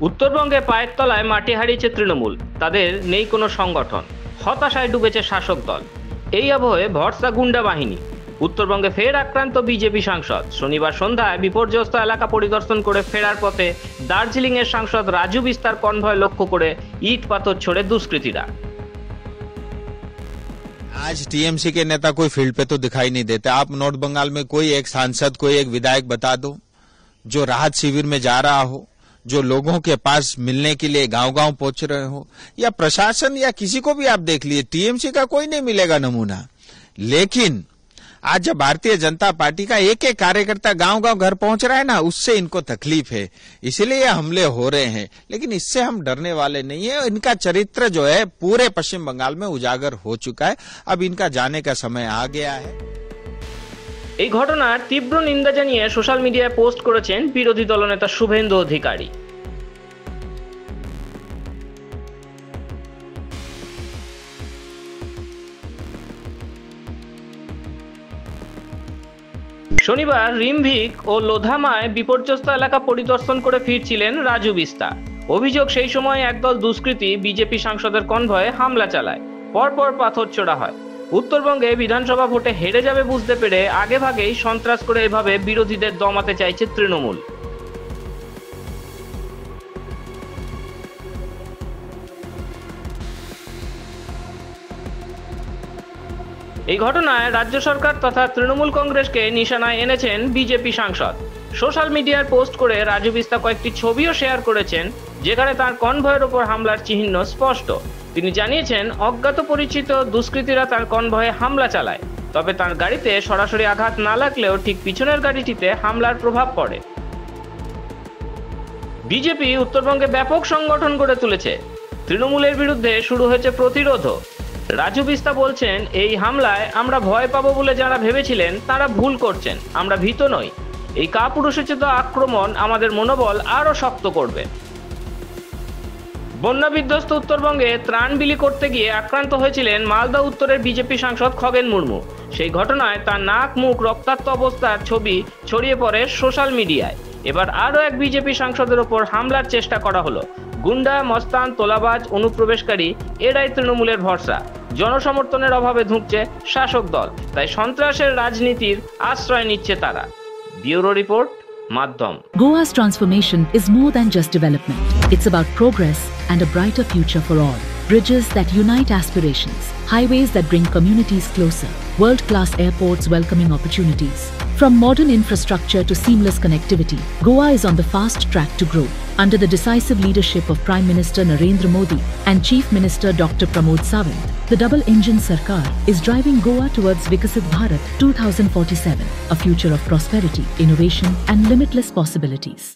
উত্তরবঙ্গে পায়ের তলায় মাটি হারিয়েছে তৃণমূল, তাদের নেই কোনো সংগঠন, হতাশায় ডুবেছে শাসক দল। এই আবহে ভরসা গুন্ডা বাহিনী। উত্তরবঙ্গে ফের আক্রান্ত বিজেপি সাংসদ। শনিবার সন্ধ্যায় বিপর্যস্ত এলাকা পরিদর্শন করে ফেরার পথে দার্জিলিং এর সাংসদ রাজু বিস্তার কনভয় লক্ষ্য করে ইট পাথর ছোড়ে দুষ্কৃতীরা। आज टीएमसी के नेता कोई फील्ड पे तो दिखाई नहीं देते। आप नॉर्थ बंगाल में कोई एक सांसद, कोई एक विधायक बता दो जो राहत शिविर में जा रहा हो, जो लोगों के पास मिलने के लिए गांव-गांव पहुंच रहे हो, या प्रशासन या किसी को भी आप देख लिए, टीएमसी का कोई नहीं मिलेगा नमूना। लेकिन आज जब भारतीय जनता पार्टी का एक एक कार्यकर्ता गांव-गांव घर पहुंच रहा है ना, उससे इनको तकलीफ है, इसलिए हमले हो रहे हैं। लेकिन इससे हम डरने वाले नहीं है। इनका चरित्र जो है पूरे पश्चिम बंगाल में उजागर हो चुका है। अब इनका जाने का समय आ गया है। এই ঘটনার তীব্র নিন্দা জানিয়ে সোশ্যাল মিডিয়ায় পোস্ট করেছেন বিরোধী দলনেতা শুভেন্দু অধিকারী। শনিবার রিমভিক ও লোধামায় বিপর্যস্ত এলাকা পরিদর্শন করে ফিরছিলেন রাজু বিস্তার। অভিযোগ, সেই সময় একদল দুষ্কৃতী বিজেপি সাংসদের কনভয়ে হামলা চালায়, পরপর পাথর ছোড়া হয়। উত্তরবঙ্গে বিধানসভা ভোটে হেরে যাবে বুঝতে পেরে আগেভাগেই সন্ত্রাস করে এভাবে বিরোধীদের দমাতে চাইছে তৃণমূল। এই ঘটনায় রাজ্য সরকার তথা তৃণমূল কংগ্রেসকে নিশানায় এনেছেন বিজেপি সাংসদ। সোশ্যাল মিডিয়ায় পোস্ট করে রাজু বিস্তার কয়েকটি ছবিও শেয়ার করেছেন, যেখানে তার কনভয়ের ওপর হামলার চিহ্ন স্পষ্ট। তিনি জানিয়েছেন, অজ্ঞাত পরিচিত দুষ্কৃতীরা তার কনভয়ে হামলা চালায়, তবে তার গাড়িতে সরাসরি আঘাত না লাগলেও ঠিক পিছনের গাড়িটিতে হামলার প্রভাব পড়ে। বিজেপি উত্তরবঙ্গে ব্যাপক সংগঠন গড়ে তুলেছে। তৃণমূলের বিরুদ্ধে শুরু হয়েছে প্রতিরোধও। রাজু বিস্তা বলছেন, এই হামলায় আমরা ভয় পাবো বলে যারা ভেবেছিলেন তারা ভুল করছেন, আমরা ভীত নই। এই কাপুরুষোচিত আক্রমণ আমাদের মনোবল আরো শক্ত করবে। বন্যা বিধ্বস্ত উত্তরবঙ্গে ত্রাণ বিলি করতে গিয়ে আক্রান্ত হয়েছিলেন মালদা উত্তরের বিজেপি সাংসদ খগেন মুর্মু। সেই ঘটনায় তার নাক মুখ রক্তাক্ত অবস্থার ছবি ছড়িয়ে পড়ে সোশ্যাল মিডিয়ায়। এবার আরও এক বিজেপি সাংসদের ওপর হামলার চেষ্টা করা হলো। গুন্ডা, মস্তান, তোলাবাজ, অনুপ্রবেশকারী, এরাই তৃণমূলের ভরসা। জনসমর্থনের অভাবে ধুঁকছে শাসক দল, তাই সন্ত্রাসের রাজনীতির আশ্রয় নিচ্ছে তারা। ব্যুরো রিপোর্ট, মাধ্যম। Goa's transformation is more than just development. It's about progress and a brighter future for all. Bridges that unite aspirations, highways that bring communities closer, world-class airports welcoming opportunities. From modern infrastructure to seamless connectivity, Goa is on the fast track to grow. Under the decisive leadership of Prime Minister Narendra Modi and Chief Minister Dr. Pramod Sawant, the double-engine Sarkar is driving Goa towards Vikasit Bharat 2047, a future of prosperity, innovation and limitless possibilities.